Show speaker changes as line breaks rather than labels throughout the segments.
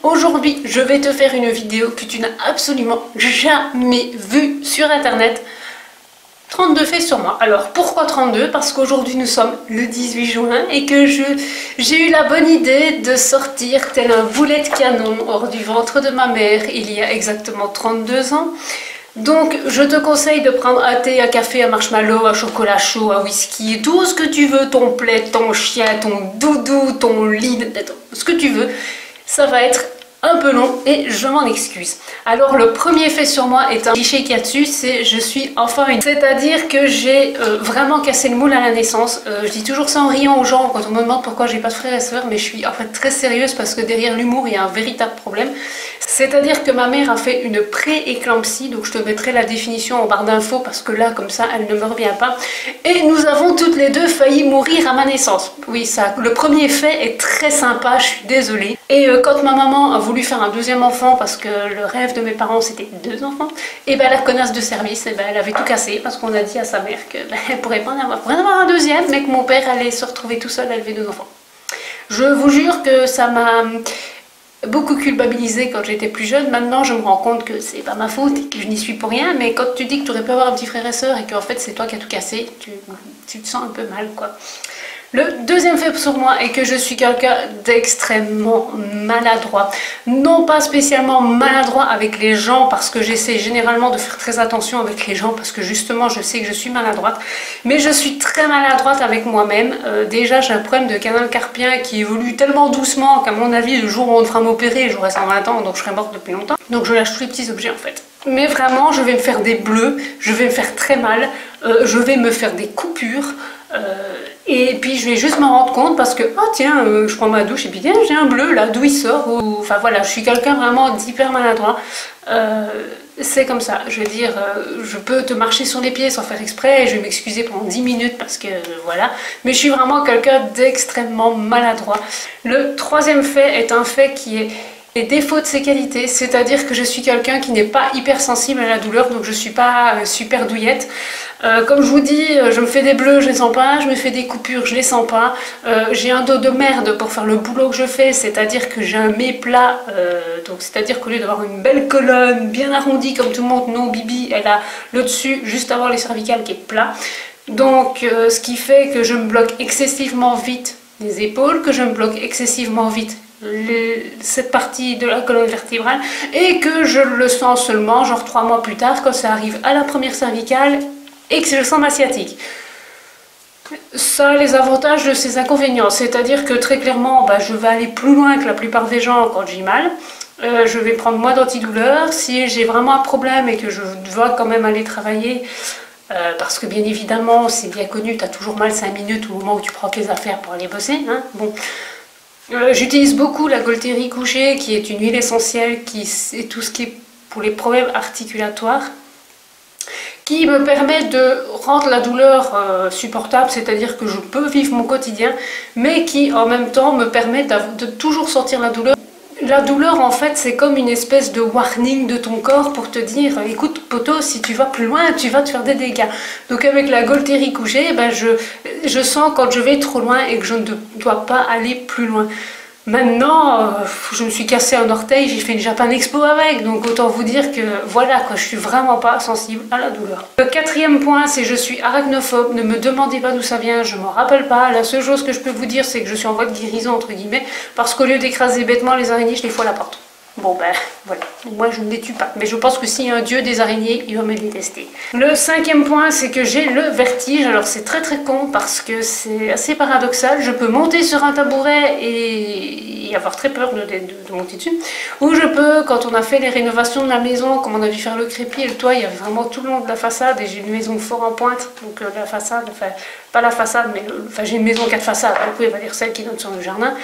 aujourd'hui je vais te faire une vidéo que tu n'as absolument jamais vue sur internet. 32 faits sur moi. Alors pourquoi 32? Parce qu'aujourd'hui nous sommes le 18 juin et que j'ai eu la bonne idée de sortir tel un boulet de canon hors du ventre de ma mère il y a exactement 32 ans. Donc je te conseille de prendre un thé, un café, un marshmallow, un chocolat chaud, un whisky, tout ce que tu veux, ton plaid, ton chien, ton doudou, ton lit, ce que tu veux. Ça va être un peu long et je m'en excuse. Alors le premier fait sur moi est un cliché qu'il y a dessus, c'est je suis enfin une... C'est-à-dire que j'ai vraiment cassé le moule à la naissance. Je dis toujours ça en riant aux gens quand on me demande pourquoi j'ai pas de frères et sœurs, mais je suis en fait très sérieuse parce que derrière l'humour il y a un véritable problème. C'est-à-dire que ma mère a fait une pré-éclampsie, donc je te mettrai la définition en barre d'infos parce que là comme ça elle ne me revient pas. Et nous avons toutes les deux failli mourir à ma naissance. Oui, ça, le premier fait est très sympa, je suis désolée. Et quand ma maman a voulu faire un deuxième enfant parce que le rêve de mes parents c'était 2 enfants, et ben la connasse de service, et ben elle avait tout cassé parce qu'on a dit à sa mère qu'elle ne pourrait pas en avoir un deuxième, mais que mon père allait se retrouver tout seul à élever 2 enfants. Je vous jure que ça m'a beaucoup culpabilisée quand j'étais plus jeune. Maintenant je me rends compte que c'est pas ma faute et que je n'y suis pour rien, mais quand tu dis que tu aurais pu avoir un petit frère et sœur et qu'en fait c'est toi qui as tout cassé, tu te sens un peu mal quoi. Le deuxième fait sur moi est que je suis quelqu'un d'extrêmement maladroit. Non pas spécialement maladroit avec les gens parce que j'essaie généralement de faire très attention avec les gens parce que justement je sais que je suis maladroite. Mais je suis très maladroite avec moi-même. Déjà j'ai un problème de canal carpien qui évolue tellement doucement qu'à mon avis le jour où on devra m'opérer j'aurai 120 ans donc je serai morte depuis longtemps. Donc je lâche tous les petits objets en fait. Mais vraiment je vais me faire des bleus, je vais me faire très mal, je vais me faire des coupures. Et puis je vais juste m'en rendre compte parce que oh tiens je prends ma douche et puis tiens j'ai un bleu là d'où il sort enfin voilà je suis quelqu'un vraiment d'hyper maladroit. C'est comme ça, je veux dire je peux te marcher sur les pieds sans faire exprès et je vais m'excuser pendant 10 minutes parce que voilà, mais je suis vraiment quelqu'un d'extrêmement maladroit. Le troisième fait est un fait qui est les défauts de ses qualités, c'est-à-dire que je suis quelqu'un qui n'est pas hypersensible à la douleur, donc je suis pas super douillette. Comme je vous dis, je me fais des bleus, je les sens pas, je me fais des coupures, je les sens pas. J'ai un dos de merde pour faire le boulot que je fais, c'est-à-dire que j'ai un méplat, donc c'est-à-dire qu'au lieu d'avoir une belle colonne bien arrondie comme tout le monde, non, Bibi, elle a le dessus juste avant les cervicales qui est plat. Donc ce qui fait que je me bloque excessivement vite les épaules, que je me bloque excessivement vite cette partie de la colonne vertébrale et que je le sens seulement genre 3 mois plus tard quand ça arrive à la première cervicale et que je sens ma sciatique. Ça a les avantages de ses inconvénients, c'est-à-dire que très clairement je vais aller plus loin que la plupart des gens quand j'ai mal. Je vais prendre moins d'antidouleurs. Si j'ai vraiment un problème et que je dois quand même aller travailler, parce que bien évidemment c'est bien connu, tu as toujours mal 5 minutes au moment où tu prends tes affaires pour aller bosser, hein, bon. J'utilise beaucoup la Golterie couchée qui est une huile essentielle qui est tout ce qui est pour les problèmes articulatoires qui me permet de rendre la douleur supportable, c'est-à-dire que je peux vivre mon quotidien mais qui en même temps me permet de toujours sentir la douleur. La douleur en fait c'est comme une espèce de warning de ton corps pour te dire écoute poto, si tu vas plus loin tu vas te faire des dégâts. Donc avec la Golterie couchée je sens quand je vais trop loin et que je ne dois pas aller plus loin. Maintenant je me suis cassé un orteil, j'ai fait une Japan Expo avec, donc autant vous dire que voilà quoi, je suis vraiment pas sensible à la douleur. Le quatrième point c'est je suis arachnophobe, ne me demandez pas d'où ça vient, je m'en rappelle pas. La seule chose que je peux vous dire c'est que je suis en voie de guérison entre guillemets, parce qu'au lieu d'écraser bêtement les araignées je les fous à la porte. Bon voilà, moi je ne les tue pas, mais je pense que s'il y a un dieu des araignées, il va me détester. Le cinquième point, c'est que j'ai le vertige. Alors c'est très con parce que c'est assez paradoxal. Je peux monter sur un tabouret et avoir très peur de monter dessus. Ou je peux, quand on a fait les rénovations de la maison, comme on a dû faire le crépi et le toit, il y avait vraiment tout le long de la façade et j'ai une maison fort en pointe, donc la façade, enfin pas la façade, mais j'ai une maison 4 façades, du coup il va dire celle qui donne sur le jardin.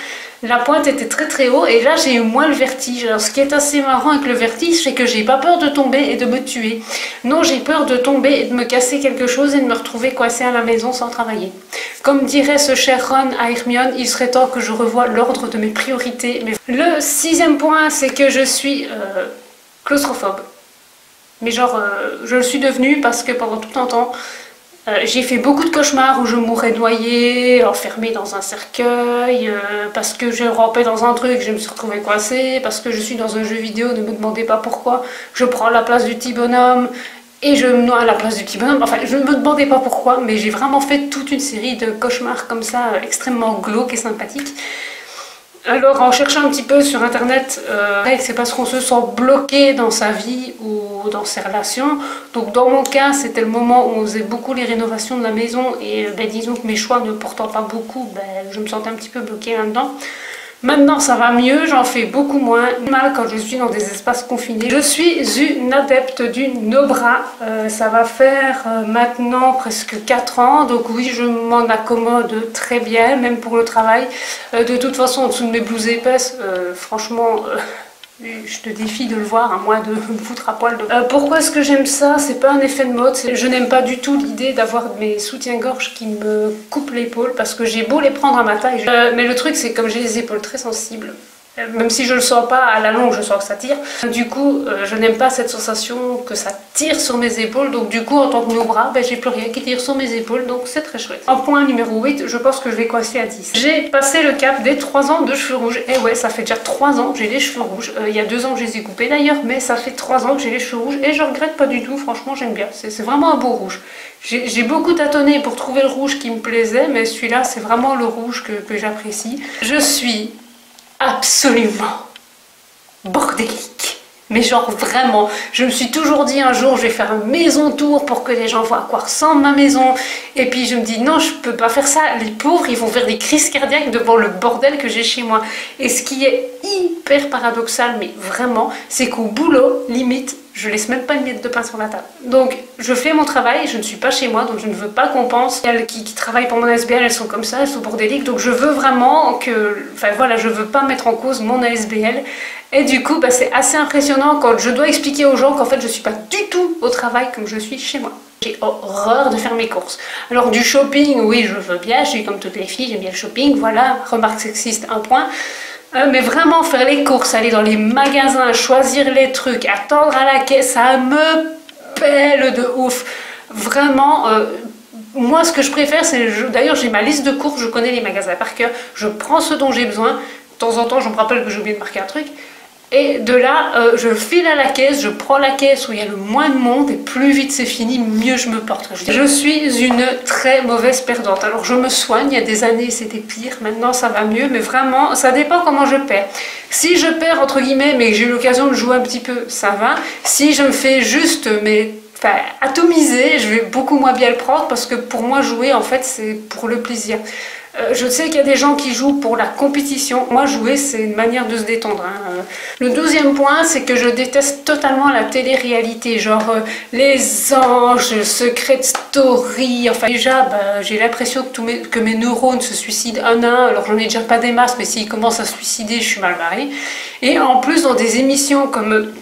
La pointe était très haut et là j'ai eu moins le vertige. Alors ce qui est assez marrant avec le vertige, c'est que j'ai pas peur de tomber et de me tuer. Non, j'ai peur de tomber et de me casser quelque chose et de me retrouver coincée à la maison sans travailler. Comme dirait ce cher Ron à Hermione, il serait temps que je revoie l'ordre de mes priorités. Le sixième point, c'est que je suis claustrophobe. Mais genre, je le suis devenue parce que pendant tout un temps, J'ai fait beaucoup de cauchemars où je mourais noyée, enfermée dans un cercueil, parce que je rampais dans un truc, je me suis retrouvée coincée, parce que je suis dans un jeu vidéo, ne me demandez pas pourquoi, je prends la place du petit bonhomme, et je me noie à la place du petit bonhomme, enfin je ne me demandais pas pourquoi, mais j'ai vraiment fait toute une série de cauchemars comme ça, extrêmement glauques et sympathiques. Alors en cherchant un petit peu sur internet, c'est parce qu'on se sent bloqué dans sa vie ou dans ses relations. Donc dans mon cas, c'était le moment où on faisait beaucoup les rénovations de la maison et disons que mes choix ne portant pas beaucoup, je me sentais un petit peu bloquée là-dedans. Maintenant ça va mieux, j'en fais beaucoup moins mal quand je suis dans des espaces confinés. Je suis une adepte du no bras, ça va faire maintenant presque 4 ans, donc oui je m'en accommode très bien, même pour le travail. De toute façon en dessous de mes blouses épaisses, franchement... je te défie de le voir, à moins de me foutre à poil. Pourquoi est-ce que j'aime ça? C'est pas un effet de mode, je n'aime pas du tout l'idée d'avoir mes soutiens-gorge qui me coupent l'épaule, parce que j'ai beau les prendre à ma taille. Mais le truc c'est que comme j'ai les épaules très sensibles, même si je le sens pas à la longue, je sens que ça tire. Du coup, je n'aime pas cette sensation que ça tire sur mes épaules. Donc du coup, en tant que no-bras, j'ai plus rien qui tire sur mes épaules. Donc c'est très chouette. En point numéro 8, je pense que je vais coincer à 10. J'ai passé le cap des 3 ans de cheveux rouges. Et ouais, ça fait déjà 3 ans que j'ai les cheveux rouges. Il y a 2 ans que je les ai coupés d'ailleurs, mais ça fait 3 ans que j'ai les cheveux rouges. Et je regrette pas du tout, franchement j'aime bien. C'est vraiment un beau rouge. J'ai beaucoup tâtonné pour trouver le rouge qui me plaisait, mais celui-là c'est vraiment le rouge que j'apprécie. Je suis absolument bordélique, mais genre vraiment, je me suis toujours dit un jour je vais faire un maison tour pour que les gens voient à quoi ressemble ma maison, et puis je me dis non je peux pas faire ça, les pauvres ils vont faire des crises cardiaques devant le bordel que j'ai chez moi. Et ce qui est hyper paradoxal, mais vraiment, c'est qu'au boulot, limite, je laisse même pas une miette de pain sur la table. Donc je fais mon travail, je ne suis pas chez moi, donc je ne veux pas qu'on pense qu'elles qui travaillent pour mon ASBL, elles sont comme ça, elles sont bordéliques, donc je veux vraiment que... Enfin voilà, je veux pas mettre en cause mon ASBL. Et du coup, c'est assez impressionnant quand je dois expliquer aux gens qu'en fait je suis pas du tout au travail comme je suis chez moi. J'ai horreur de faire mes courses. Alors du shopping, oui je veux bien, je suis comme toutes les filles, j'aime bien le shopping, voilà, remarque sexiste, un point. Mais vraiment faire les courses, aller dans les magasins, choisir les trucs, attendre à la caisse, ça me pèle de ouf. Vraiment, moi ce que je préfère c'est... D'ailleurs j'ai ma liste de courses, je connais les magasins par cœur, je prends ce dont j'ai besoin. De temps en temps je me rappelle que j'ai oublié de marquer un truc. Et de là, je file à la caisse, je prends la caisse où il y a le moins de monde et plus vite c'est fini, mieux je me porte. Je suis une très mauvaise perdante. Alors je me soigne, il y a des années c'était pire, maintenant ça va mieux, mais vraiment ça dépend comment je perds. Si je perds entre guillemets mais que j'ai eu l'occasion de jouer un petit peu, ça va. Si je me fais juste atomiser, je vais beaucoup moins bien le prendre parce que pour moi jouer en fait c'est pour le plaisir. Je sais qu'il y a des gens qui jouent pour la compétition. Moi, jouer, c'est une manière de se détendre. Le 12e point, c'est que je déteste totalement la télé-réalité. Genre les anges, Secret Story. Enfin, déjà, j'ai l'impression que mes neurones se suicident un à un. Alors, j'en ai déjà pas des masses, mais s'ils commencent à se suicider, je suis mal barrée. Et en plus, dans des émissions comme...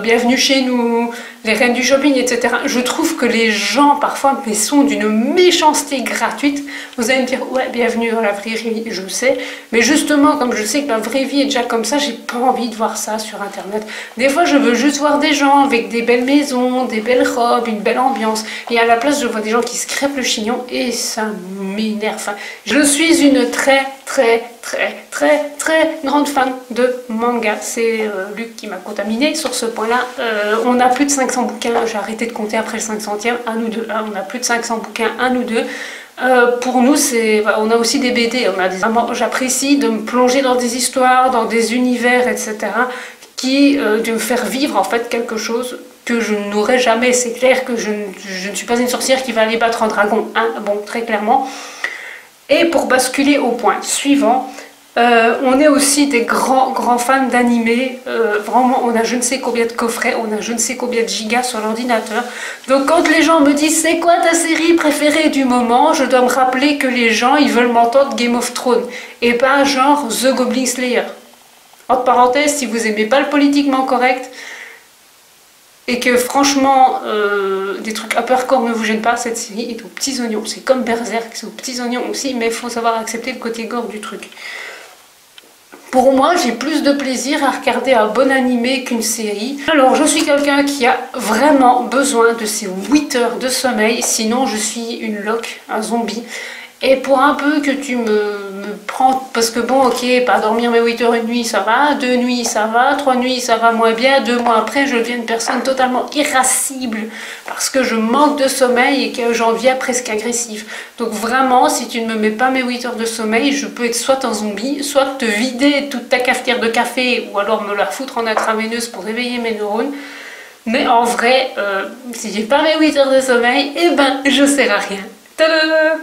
Bienvenue chez nous, les reines du shopping, etc. Je trouve que les gens parfois sont d'une méchanceté gratuite. Vous allez me dire, ouais, bienvenue dans la vraie vie, je sais. Mais justement, comme je sais que la vraie vie est déjà comme ça, j'ai pas envie de voir ça sur internet. Des fois, je veux juste voir des gens avec des belles maisons, des belles robes, une belle ambiance. Et à la place, je vois des gens qui se crêpent le chignon et ça m'énerve. Enfin, je suis une très grande fan de manga. C'est Luc qui m'a contaminée sur ce point-là. On a plus de 500 bouquins, j'ai arrêté de compter après le 500e, à nous deux. On a plus de 500 bouquins, à nous deux. Pour nous, on a aussi des BD. J'apprécie de me plonger dans des histoires, dans des univers, etc. de me faire vivre en fait quelque chose que je n'aurais jamais. C'est clair que je ne suis pas une sorcière qui va aller battre un dragon, hein, bon, très clairement. Et pour basculer au point suivant, on est aussi des grands fans d'animés. Vraiment, on a je ne sais combien de coffrets, on a je ne sais combien de gigas sur l'ordinateur. Donc quand les gens me disent c'est quoi ta série préférée du moment, je dois me rappeler que les gens ils veulent m'entendre Game of Thrones et pas genre The Goblin Slayer. Entre parenthèses, si vous aimez pas le politiquement correct et que franchement des trucs uppercore ne vous gênent pas, cette série est aux petits oignons. C'est comme Berserk, c'est aux petits oignons aussi, mais il faut savoir accepter le côté gore du truc. Pour moi, j'ai plus de plaisir à regarder un bon animé qu'une série. Alors, je suis quelqu'un qui a vraiment besoin de ces 8 heures de sommeil, sinon je suis une loque, un zombie. Et pour un peu que tu me prends, parce que bon, ok, pas dormir mes 8 heures une nuit, ça va, 2 nuits, ça va, 3 nuits, ça va moins bien, 2 mois après, je deviens une personne totalement irascible, parce que je manque de sommeil et que j'en deviens presque agressive. Donc vraiment, si tu ne me mets pas mes 8 heures de sommeil, je peux être soit un zombie, soit te vider toute ta cafetière de café, ou alors me la foutre en intraveineuse pour réveiller mes neurones. Mais en vrai, si j'ai pas mes 8 heures de sommeil, eh ben, je sers à rien. Tadam!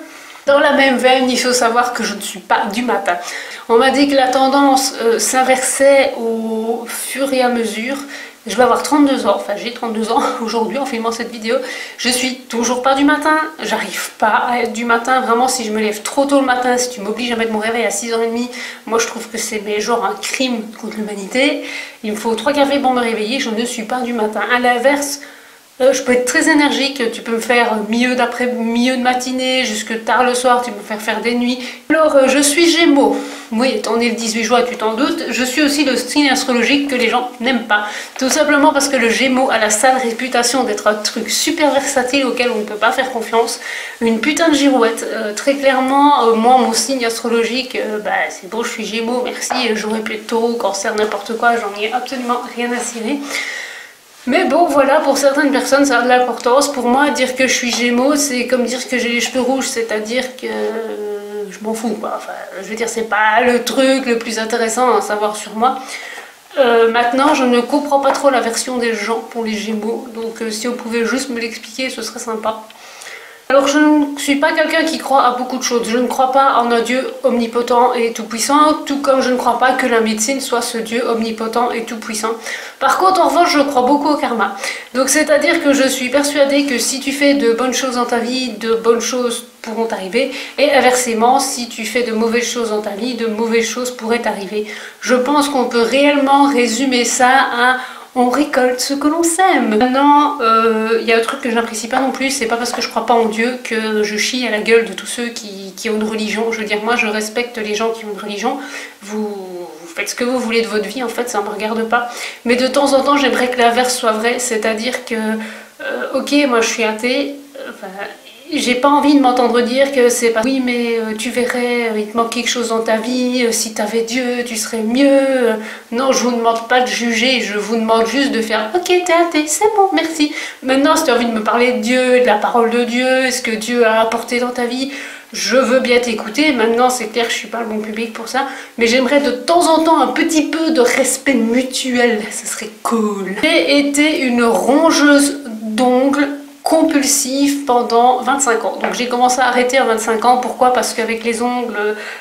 Dans la même veine, il faut savoir que je ne suis pas du matin. On m'a dit que la tendance s'inversait au fur et à mesure. Je vais avoir 32 ans, enfin j'ai 32 ans aujourd'hui en filmant cette vidéo. Je suis toujours pas du matin, j'arrive pas à être du matin. Vraiment, si je me lève trop tôt le matin, si tu m'obliges à mettre mon réveil à 6h30, moi je trouve que c'est genre un crime contre l'humanité. Il me faut 3 cafés pour me réveiller, je ne suis pas du matin. À l'inverse, je peux être très énergique, tu peux me faire milieu de matinée jusque tard le soir, tu peux me faire des nuits. Alors je suis Gémeaux, oui, étant né le 18 juin, tu t'en doutes, je suis aussi le signe astrologique que les gens n'aiment pas. Tout simplement parce que le Gémeaux a la sale réputation d'être un truc super versatile auquel on ne peut pas faire confiance. Une putain de girouette, très clairement, moi mon signe astrologique, c'est bon, je suis Gémeaux, merci, j'aurais pu être Taureau, Cancer, n'importe quoi, j'en ai absolument rien à cirer. Mais bon, voilà, pour certaines personnes, ça a de l'importance. Pour moi, dire que je suis Gémeaux, c'est comme dire que j'ai les cheveux rouges, c'est-à-dire que je m'en fous, quoi. Enfin, je veux dire, c'est pas le truc le plus intéressant à savoir sur moi. Maintenant, je ne comprends pas trop la version des gens pour les Gémeaux, donc si on pouvait juste me l'expliquer, ce serait sympa. Alors je ne suis pas quelqu'un qui croit à beaucoup de choses. Je ne crois pas en un Dieu omnipotent et tout-puissant, tout comme je ne crois pas que la médecine soit ce Dieu omnipotent et tout-puissant. Par contre, en revanche, je crois beaucoup au karma. Donc c'est-à-dire que je suis persuadée que si tu fais de bonnes choses dans ta vie, de bonnes choses pourront t'arriver. Et inversement, si tu fais de mauvaises choses dans ta vie, de mauvaises choses pourraient t'arriver. Je pense qu'on peut réellement résumer ça à... on récolte ce que l'on sème. Maintenant, il y a un truc que je n'apprécie pas non plus, c'est pas parce que je crois pas en Dieu que je chie à la gueule de tous ceux qui ont une religion. Je veux dire, moi je respecte les gens qui ont une religion, vous faites ce que vous voulez de votre vie, en fait ça me regarde pas. Mais de temps en temps j'aimerais que l'inverse soit vrai, c'est-à-dire que, ok, moi je suis athée, j'ai pas envie de m'entendre dire que c'est pas... Oui, mais tu verrais, il te manque quelque chose dans ta vie, si t'avais Dieu, tu serais mieux. Non, je vous demande pas de juger, je vous demande juste de faire « Ok, t'es athée, c'est bon, merci. » Maintenant, si tu as envie de me parler de Dieu, de la parole de Dieu, ce que Dieu a apporté dans ta vie, je veux bien t'écouter. Maintenant, c'est clair que je suis pas le bon public pour ça, mais j'aimerais de temps en temps un petit peu de respect mutuel, ce serait cool. J'ai été une rongeuse d'ongles compulsif pendant 25 ans. Donc j'ai commencé à arrêter à 25 ans. Pourquoi? Parce qu'avec les ongles,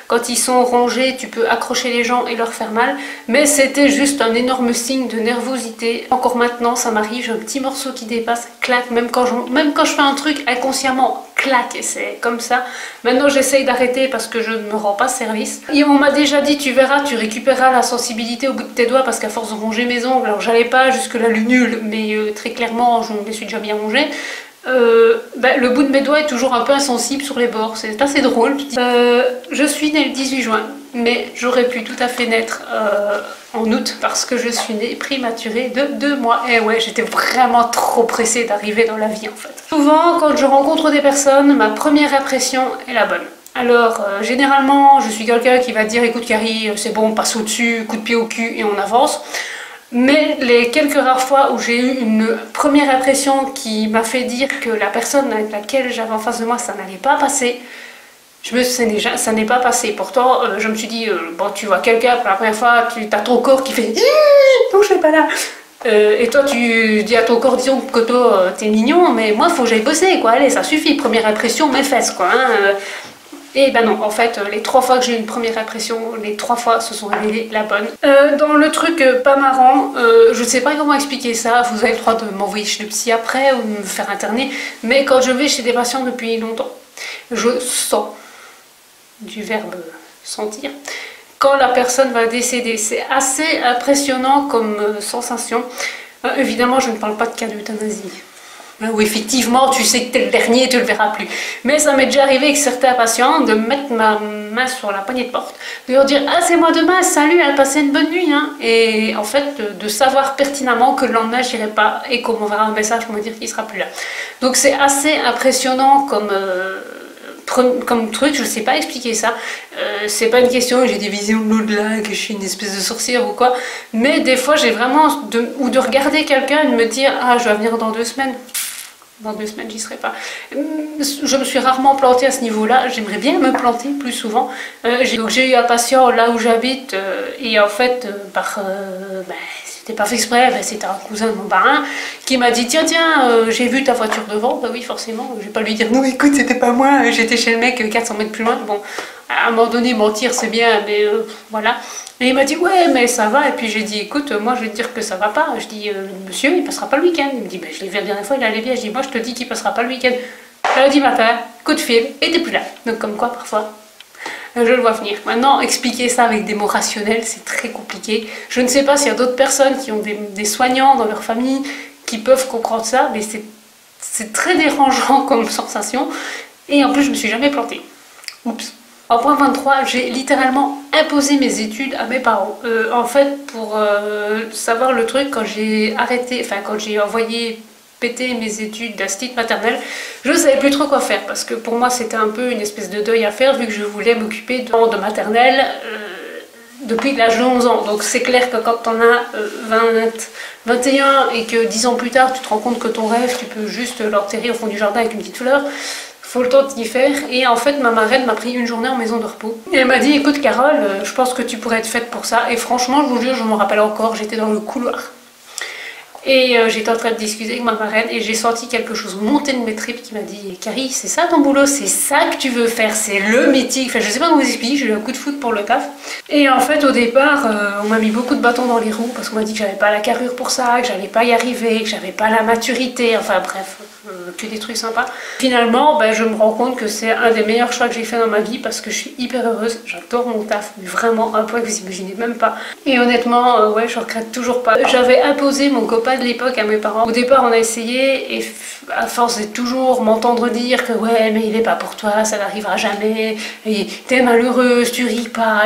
quand ils sont rongés, tu peux accrocher les gens et leur faire mal. Mais c'était juste un énorme signe de nervosité. Encore maintenant, ça m'arrive, j'ai un petit morceau qui dépasse, clac, même quand je fais un truc inconsciemment, clac, et c'est comme ça. Maintenant j'essaye d'arrêter parce que je ne me rends pas service. Et on m'a déjà dit, tu verras, tu récupéreras la sensibilité au bout de tes doigts, parce qu'à force de ronger mes ongles, alors j'allais pas jusque là le nul, mais très clairement je me les suis déjà bien rongés. Le bout de mes doigts est toujours un peu insensible sur les bords, c'est assez drôle. Je suis née le 18 juin, mais j'aurais pu tout à fait naître en août parce que je suis née prématurée de 2 mois. Et ouais, j'étais vraiment trop pressée d'arriver dans la vie en fait. Souvent, quand je rencontre des personnes, ma première impression est la bonne. Alors, généralement, je suis quelqu'un qui va dire « Écoute Carrie, c'est bon, on passe au-dessus, coup de pied au cul et on avance ». Mais les quelques rares fois où j'ai eu une première impression qui m'a fait dire que la personne avec laquelle j'avais en face de moi, ça n'allait pas passer, ça n'est pas passé. Pourtant, je me suis dit, bon, tu vois quelqu'un pour la première fois, tu as ton corps qui fait « Non, je suis pas là ». Et toi, tu dis à ton corps, disons que toi, t'es mignon, mais moi, faut que j'aille bosser, quoi. Allez, ça suffit, première impression, mes fesses, quoi. Hein. Et ben non, en fait, les 3 fois que j'ai eu une première impression, les 3 fois se sont révélées la bonne. Dans le truc pas marrant, je sais pas comment expliquer ça, vous avez le droit de m'envoyer chez le psy après ou de me faire interner, mais quand je vais chez des patients depuis longtemps, je sens, du verbe sentir, quand la personne va décéder. C'est assez impressionnant comme sensation. Évidemment, je ne parle pas de cas d'euthanasie. Où effectivement tu sais que t'es le dernier et tu le verras plus. Mais ça m'est déjà arrivé avec certains patients de mettre ma main sur la poignée de porte, de leur dire ah c'est moi demain, salut, elle passait une bonne nuit hein. Et en fait de savoir pertinemment que le lendemain j'irai pas et qu'on m'enverra un message pour me dire qu'il sera plus là. Donc c'est assez impressionnant comme truc, je sais pas expliquer ça. C'est pas une question que j'ai des visions de l'au-delà, que je suis une espèce de sorcière ou quoi, mais des fois j'ai vraiment ou de regarder quelqu'un et de me dire ah je vais venir dans 2 semaines. Dans 2 semaines j'y serai pas. Je me suis rarement plantée à ce niveau là, j'aimerais bien me planter plus souvent. Donc j'ai eu un patient là où j'habite et en fait c'était pas fait exprès, c'était un cousin de mon parrain qui m'a dit tiens j'ai vu ta voiture devant. Bah oui forcément, je vais pas lui dire non écoute c'était pas moi, j'étais chez le mec 400 mètres plus loin. Bon à un moment donné mentir c'est bien mais voilà. Et il m'a dit ouais mais ça va, et puis j'ai dit écoute moi je vais te dire que ça va pas. Je dis monsieur il passera pas le week-end. Il me dit je l'ai vu la dernière fois il allait bien. Je dis moi je te dis qu'il passera pas le week-end. Lundi matin, coup de fil et t'es plus là. Donc comme quoi parfois je le vois venir. Maintenant, expliquer ça avec des mots rationnels, c'est très compliqué. Je ne sais pas s'il y a d'autres personnes qui ont des soignants dans leur famille qui peuvent comprendre ça, mais c'est très dérangeant comme sensation. Et en plus, je me suis jamais plantée. Oups. En point 23, j'ai littéralement imposé mes études à mes parents. En fait, pour savoir le truc, quand j'ai envoyé péter mes études d'instit maternelle, je ne savais plus trop quoi faire parce que pour moi c'était un peu une espèce de deuil à faire vu que je voulais m'occuper de maternelle depuis l'âge de 11 ans. Donc c'est clair que quand on as 21 et que 10 ans plus tard tu te rends compte que ton rêve tu peux juste l'enterrer au fond du jardin avec une petite fleur, faut le temps d'y faire. Et en fait ma marraine m'a pris une journée en maison de repos et elle m'a dit écoute Carole, je pense que tu pourrais être faite pour ça. Et franchement je vous jure je m'en rappelle encore, j'étais dans le couloir. Et j'étais en train de discuter avec ma marraine et j'ai senti quelque chose monter de mes tripes qui m'a dit Carrie, c'est ça ton boulot, c'est ça que tu veux faire, c'est le métier. Enfin, je sais pas comment vous expliquer, j'ai eu un coup de foudre pour le taf. Et en fait, au départ, on m'a mis beaucoup de bâtons dans les roues parce qu'on m'a dit que j'avais pas la carrure pour ça, que j'allais pas y arriver, que j'avais pas la maturité, enfin bref, que des trucs sympas. Finalement, je me rends compte que c'est un des meilleurs choix que j'ai fait dans ma vie parce que je suis hyper heureuse, j'adore mon taf, mais vraiment un point que vous imaginez même pas. Et honnêtement, ouais, je regrette toujours pas. J'avais imposé mon copain de l'époque à mes parents. Au départ on a essayé et à force de toujours m'entendre dire que ouais mais il est pas pour toi, ça n'arrivera jamais, t'es malheureuse, tu ris pas,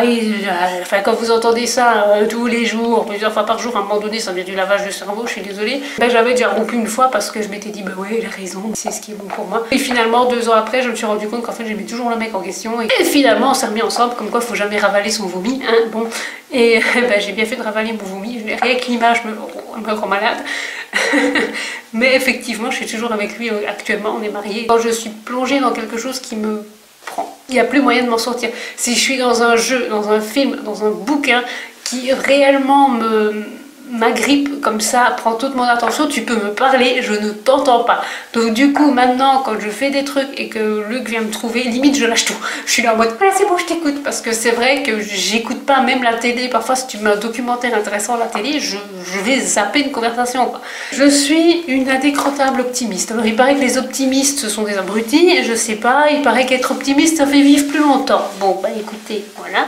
enfin quand vous entendez ça tous les jours, plusieurs fois par jour, à un moment donné ça devient du lavage de cerveau, je suis désolée. J'avais déjà rompu une fois parce que je m'étais dit bah ouais il a raison, c'est ce qui est bon pour moi. Et finalement 2 ans après je me suis rendu compte qu'en fait j'aimais toujours le mec en question et finalement on s'est remis ensemble comme quoi faut jamais ravaler son vomi hein, bon. Et j'ai bien fait de ravaler mon vomi, rien que l'image me rend malade. Mais effectivement, je suis toujours avec lui actuellement, on est mariés. Quand je suis plongée dans quelque chose qui me prend, il n'y a plus moyen de m'en sortir. Si je suis dans un jeu, dans un film, dans un bouquin qui réellement m'agrippe comme ça, prend toute mon attention, tu peux me parler, je ne t'entends pas. Donc du coup maintenant quand je fais des trucs et que Luc vient me trouver, limite je lâche tout. Je suis là en mode voilà c'est bon je t'écoute, parce que c'est vrai que j'écoute pas même la télé. Parfois si tu mets un documentaire intéressant à la télé, je vais zapper une conversation quoi. Je suis une indécrottable optimiste. Alors il paraît que les optimistes ce sont des abrutis, je sais pas, il paraît qu'être optimiste ça fait vivre plus longtemps. Bon écoutez, voilà.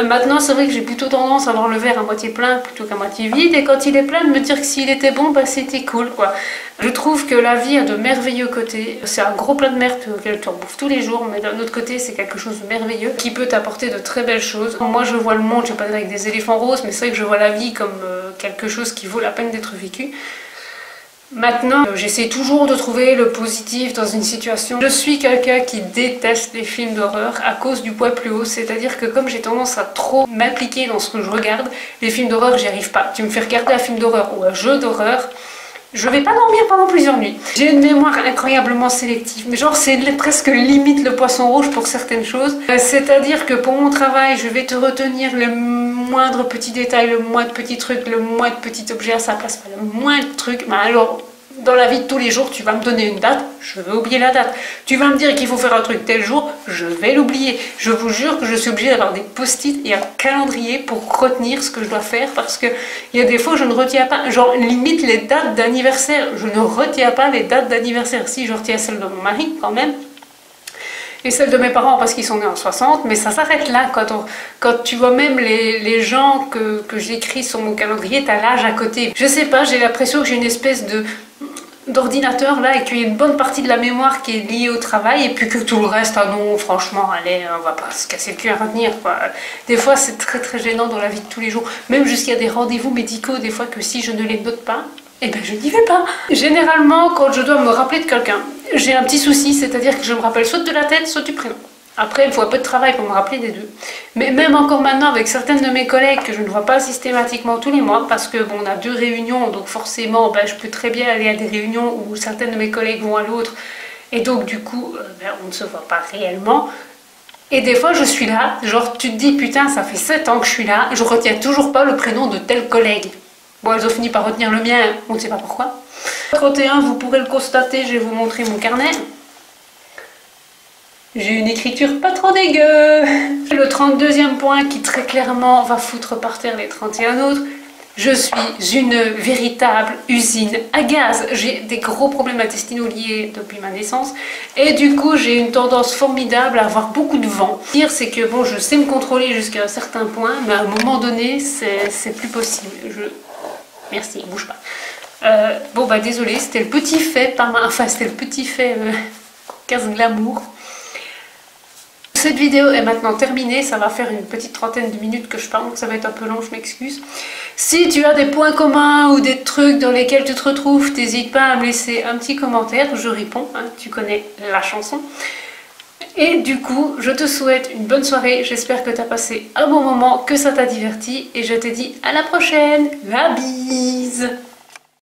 Maintenant c'est vrai que j'ai plutôt tendance à voir le verre à moitié plein plutôt qu'à moitié vide, et quand il est plein de me dire que s'il était bon c'était cool quoi. Je trouve que la vie a de merveilleux côtés. C'est un gros plat de merde auquel tu en bouffes tous les jours, mais d'un autre côté c'est quelque chose de merveilleux qui peut t'apporter de très belles choses. Moi je vois le monde, je vais pas dire avec des éléphants roses, mais c'est vrai que je vois la vie comme quelque chose qui vaut la peine d'être vécu. Maintenant, j'essaie toujours de trouver le positif dans une situation. Je suis quelqu'un qui déteste les films d'horreur à cause du poids plus haut, c'est-à-dire que comme j'ai tendance à trop m'impliquer dans ce que je regarde, les films d'horreur j'y arrive pas. Tu me fais regarder un film d'horreur ou un jeu d'horreur, je vais pas dormir pendant plusieurs nuits. J'ai une mémoire incroyablement sélective, mais genre c'est presque limite le poisson rouge pour certaines choses. C'est-à-dire que pour mon travail, je vais te retenir le moindre petit détail, le moindre petit truc, le moindre petit objet à sa place, le moindre truc. Mais alors, dans la vie de tous les jours, tu vas me donner une date, je vais oublier la date. Tu vas me dire qu'il faut faire un truc tel jour, je vais l'oublier. Je vous jure que je suis obligée d'avoir des post-it et un calendrier pour retenir ce que je dois faire, parce que il y a des fois je ne retiens pas, genre limite les dates d'anniversaire, je ne retiens pas les dates d'anniversaire. Si je retiens celle de mon mari quand même, et celle de mes parents parce qu'ils sont nés en 60, mais ça s'arrête là. Quand tu vois même les gens que j'écris sur mon calendrier, t'as l'âge à côté. Je sais pas, j'ai l'impression que j'ai une espèce d'ordinateur là et qu'il y a une bonne partie de la mémoire qui est liée au travail et puis que tout le reste, ah non, franchement, allez, on va pas se casser le cul à retenir quoi. Des fois c'est très gênant dans la vie de tous les jours, même jusqu'à des rendez-vous médicaux, des fois que si je ne les note pas, eh ben je n'y vais pas. Généralement quand je dois me rappeler de quelqu'un, j'ai un petit souci, c'est-à-dire que je me rappelle soit de la tête, soit du prénom. Après, il me faut un peu de travail pour me rappeler des deux. Mais même encore maintenant, avec certaines de mes collègues que je ne vois pas systématiquement tous les mois, parce que bon, on a 2 réunions, donc forcément, ben, je peux très bien aller à des réunions où certaines de mes collègues vont à l'autre, et donc du coup, ben, on ne se voit pas réellement. Et des fois, je suis là, genre tu te dis, putain, ça fait 7 ans que je suis là, je retiens toujours pas le prénom de tel collègue. Bon, elles ont fini par retenir le mien, on ne sait pas pourquoi. 31, vous pourrez le constater, je vais vous montrer mon carnet. J'ai une écriture pas trop dégueu. Le 32e point qui très clairement va foutre par terre les 31 autres. Je suis une véritable usine à gaz. J'ai des gros problèmes intestinaux liés depuis ma naissance. Et du coup, j'ai une tendance formidable à avoir beaucoup de vent. Le pire, c'est que bon, je sais me contrôler jusqu'à un certain point, mais à un moment donné, c'est plus possible. Merci, bouge pas. Bon bah désolé, c'était le petit fait par ma... Enfin, c'était le petit fait casse glamour. Cette vidéo est maintenant terminée, ça va faire une petite trentaine de minutes que je parle, donc ça va être un peu long, je m'excuse. Si tu as des points communs ou des trucs dans lesquels tu te retrouves, n'hésite pas à me laisser un petit commentaire, je réponds, hein, tu connais la chanson. Et du coup, je te souhaite une bonne soirée, j'espère que tu as passé un bon moment, que ça t'a diverti, et je te dis à la prochaine, la bise!